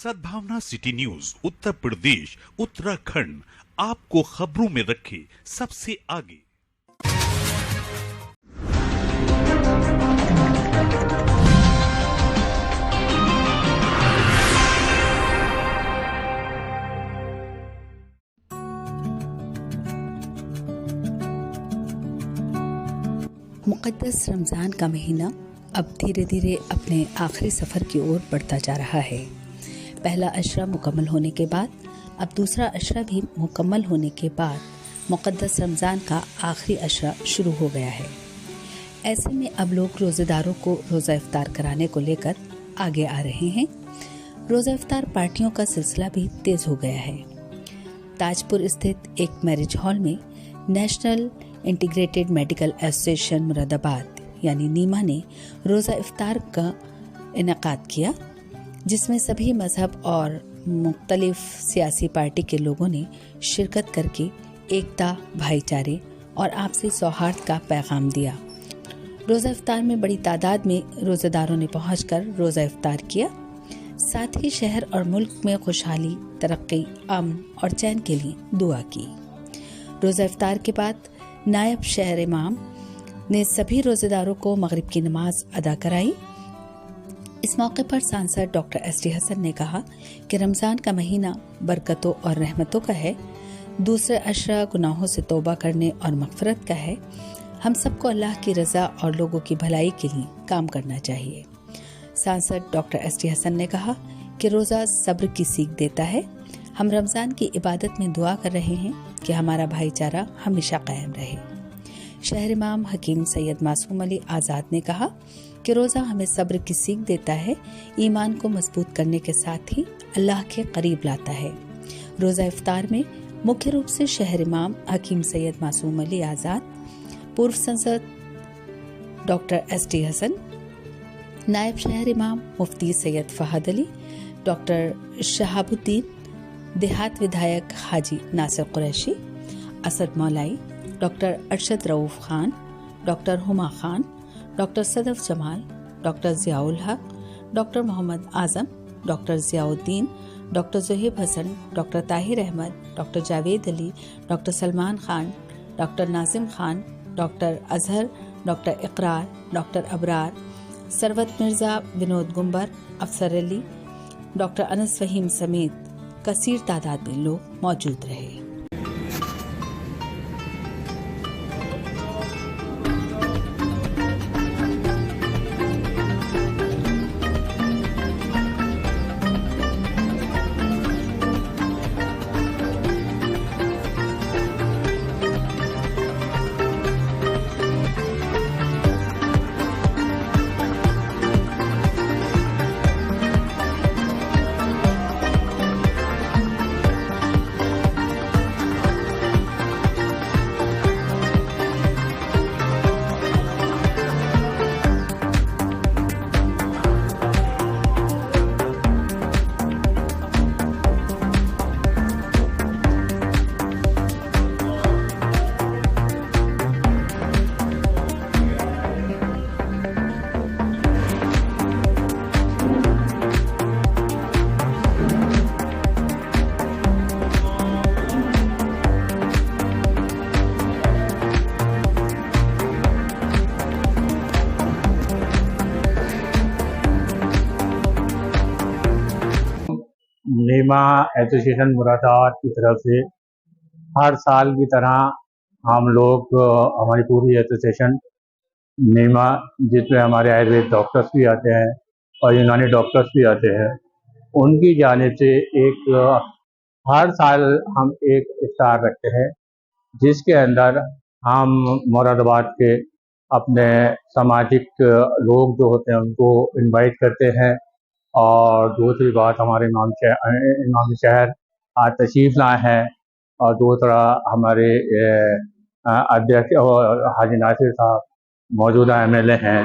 सद्भावना city news Uttar Pradesh Uttarakhand आपको खबरों में रखे सबसे आगे। मुक़द्दस रमज़ान का महीना अब धीरे धीरे अपने आखिरी सफ़र की ओर बढ़ता जा रहा है। पहला अशरा मुकम्मल होने के बाद अब दूसरा अशरा भी मुकम्मल होने के बाद मुक़द्दस रमज़ान का आखिरी अशरा शुरू हो गया है। ऐसे में अब लोग रोज़ेदारों को रोज़ा इफ्तार कराने को लेकर आगे आ रहे हैं। रोज़ा इफ्तार पार्टियों का सिलसिला भी तेज़ हो गया है। ताजपुर स्थित एक मैरिज हॉल में national integrated medical association Moradabad यानी नीमा ने रोज़ा इफ्तार का इनेकाद किया, जिसमें सभी मजहब और मुख्तलिफ सियासी पार्टी के लोगों ने शिरकत करके एकता, भाईचारे और आपसी सौहार्द का पैगाम दिया। रोज़ा इफ्तार में बड़ी तादाद में रोज़ेदारों ने पहुंचकर रोज़ा इफ्तार किया। साथ ही शहर और मुल्क में खुशहाली, तरक्की, अमन और चैन के लिए दुआ की। रोज़ा इफ्तार के बाद नायब शहर इमाम ने सभी रोज़ेदारों को मगरिब की नमाज अदा कराई। इस मौके पर सांसद डॉक्टर एसडी हसन ने कहा कि रमज़ान का महीना बरकतों और रहमतों का है। दूसरे अशरा गुनाहों से तौबा करने और मग़फ़िरत का है। हम सबको अल्लाह की रज़ा और लोगों की भलाई के लिए काम करना चाहिए। सांसद डॉक्टर एसडी हसन ने कहा कि रोज़ा सब्र की सीख देता है। हम रमज़ान की इबादत में दुआ कर रहे हैं कि हमारा भाईचारा हमेशा कायम रहे। शहर इमाम हकीम सैयद मासूम अली आज़ाद ने कहा कि रोज़ा हमें सब्र की सीख देता है, ईमान को मजबूत करने के साथ ही अल्लाह के करीब लाता है। रोज़ा इफ्तार में मुख्य रूप से शहर इमाम हकीम सैयद मासूम अली आज़ाद, पूर्व सांसद डॉक्टर एसडी हसन, नायब शहर इमाम मुफ्ती सैयद फहद अली, डॉक्टर शहाबुद्दीन, देहात विधायक Haji Nasir Qureshi, Asad Maulai, doctor Arshad Rauf Khan, doctor Huma Khan, doctor Sadaf Jamal, doctor Ziaul Haq, doctor Mohammad Azam, doctor Ziauddin, doctor Zuhaib Hasan, doctor Tahir Ahmad, doctor Javed Ali, doctor Salman Khan, doctor Nazim Khan, doctor Azhar, doctor Iqrar, doctor Abrar, Sarwat Mirza, Vinod Gumber, Afsar Ali, doctor Anas Faheem समेत कसीर तादाद में लोग मौजूद रहे। नीमा एसोसिएशन मुरादाबाद की तरफ से हर साल की तरह हम लोग हमारी पूरी एसोसिएशन नीमा, जिसमें हमारे आयुर्वेद डॉक्टर्स भी आते हैं और यूनानी डॉक्टर्स भी आते हैं, उनकी जानिब से एक हर साल हम एक इफ्तार रखते हैं, जिसके अंदर हम मुरादाबाद के अपने सामाजिक लोग जो होते हैं उनको इनवाइट करते हैं। और दूसरी बात, हमारे इमाम शहर आज तशरीफ़ लाए हैं और दूसरा हमारे अध्यक्ष और हाजी नासिर साहब मौजूदा एमएलए हैं,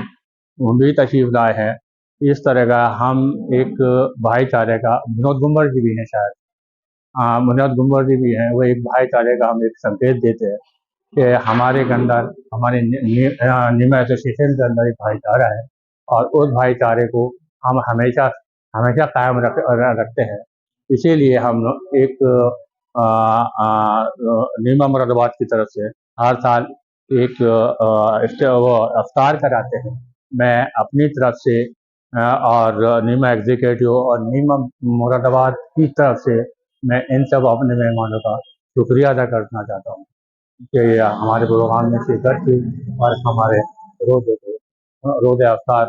वो भी तशरीफ़ लाए हैं। इस तरह का हम एक भाईचारे का, विनोद गुंबर जी भी हैं शायद, विनोद गुंबर जी भी हैं, वो एक भाईचारे का हम एक संकेत देते हैं कि हमारे अंदर, हमारे नीमा एसोसिएशन के अंदर एक भाईचारा है और उस भाईचारे को हम हमेशा हमेशा कायम रखते हैं। इसीलिए हम एक नीमा मुरादाबाद की तरफ से हर साल एक अफ्तार कराते हैं। मैं अपनी तरफ से और नीमा एग्जीक्यूटिव और नीमा मुरादाबाद की तरफ से मैं इन सब अपने मेहमानों का शुक्रिया अदा करना चाहता हूँ कि हमारे प्रोग्राम में शिरकत की और हमारे रोज़ अफ्तार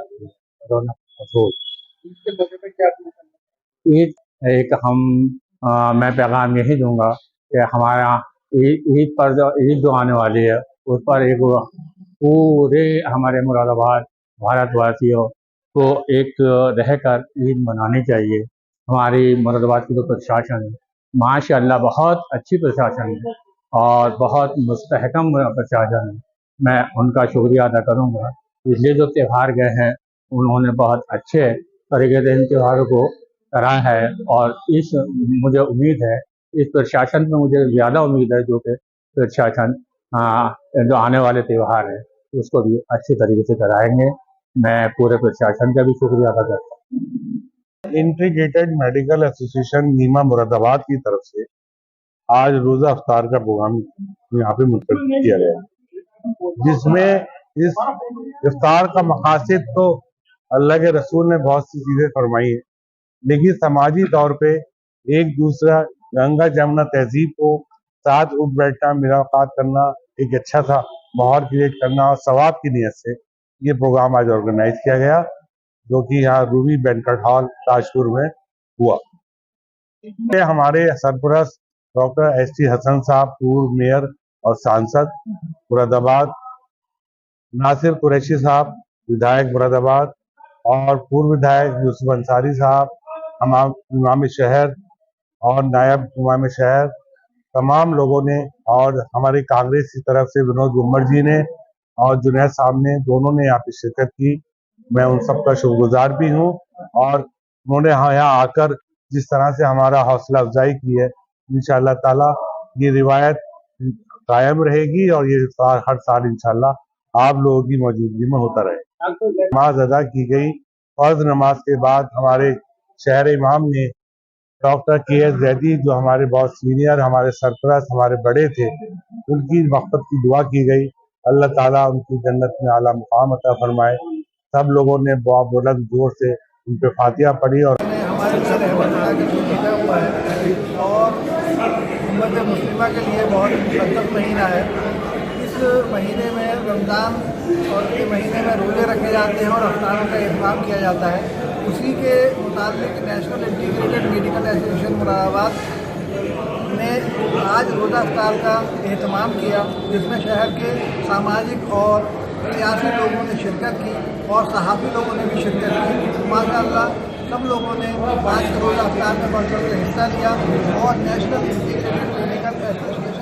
ईद एक मैं पैगाम यही दूंगा कि हमारा ईद पर जो आने वाली है उस पर एक पूरे हमारे मुरादाबाद भारतवासियों को एक रहकर ईद मनानी चाहिए। हमारी मुरादाबाद की जो प्रशासन है माशाअल्लाह बहुत अच्छी प्रशासन है और बहुत मुस्तहकम प्रशासन है। मैं उनका शुक्रिया अदा करूंगा। पिछले जो त्यौहार गए हैं उन्होंने बहुत अच्छे तरीके से इन त्योहारों को करा है और मुझे उम्मीद है इस प्रशासन में मुझे ज़्यादा उम्मीद है जो कि प्रशासन जो आने वाले त्यौहार है उसको भी अच्छे तरीके से कराएंगे। मैं पूरे प्रशासन का भी शुक्रिया अदा करता हूँ। इंटीग्रेटेड मेडिकल एसोसिएशन नीमा मुरादाबाद की तरफ से आज रोजा अफ्तार का प्रोग्राम यहाँ पे मुनक़िद किया गया, जिसमें इस इफ्तार का मकासद तो अल्लाह के रसूल ने बहुत सी चीजें फरमाई है, लेकिन समाजी तौर पे एक दूसरा गंगा जमुना तहजीब को साथ उठ बैठना, मुलाकात करना, एक अच्छा सा माहौल क्रिएट करना और सवाब की नीयत से ये प्रोग्राम आज ऑर्गेनाइज किया गया, जो कि यहाँ रूबी बैंक्वेट हॉल ताजपुर में हुआ। हमारे सरपरस्त डॉक्टर ST हसन साहब, पूर्व मेयर और सांसद मुरादाबाद, नासिर कुरैशी साहब विधायक मुरादाबाद और पूर्व विधायक यूसुफ अंसारी साहब, इमाम शहर और नायब इमाम शहर, तमाम लोगों ने, और हमारे कांग्रेस की तरफ से विनोद गुम्मर जी ने और जुनैद साहब ने, दोनों ने यहाँ पे शिरकत की। मैं उन सबका शुक्रगुजार भी हूँ और उन्होंने यहाँ आकर जिस तरह से हमारा हौसला अफजाई की है, इंशाअल्लाह ताला ये रिवायत कायम रहेगी और ये हर साल इंशाअल्लाह आप लोगों की मौजूदगी में होता रहे। नमाज अदा की गई। फर्ज नमाज के बाद हमारे शहर इमाम ने डॉक्टर KS जैदी, जो हमारे बहुत सीनियर, हमारे सरपरस्त, हमारे बड़े थे, उनकी मग़फ़िरत की दुआ की गई। अल्लाह ताला उनकी जन्नत में आला मुकाम अता फरमाए। सब लोगों ने बहुत बुलंद जोर से उन पे फातिहा पढ़ी और हमारे हुआ है और उम्मत मुस्लिमा के लिए बहुत मुक़द्दस महीना है। इस महीने में रमज़ान और के महीने में रोज़े रखे जाते हैं और अफ्तारों का एहतमाम किया जाता है। उसी के मुताबिक national integrated medical association Moradabad ने आज रोज़ा अफ्तार का एहतमाम किया, जिसमें शहर के सामाजिक और सियासी लोगों ने शिरकत की और सहाफ़ी लोगों ने भी शिरकत की। माशाअल्लाह सब लोगों ने आज रोज़ा अफ्तार में बढ़ चढ़ कर हिस्सा लिया और नेशनल इंटीग्रेटेड मेडिकल एसोसिएशन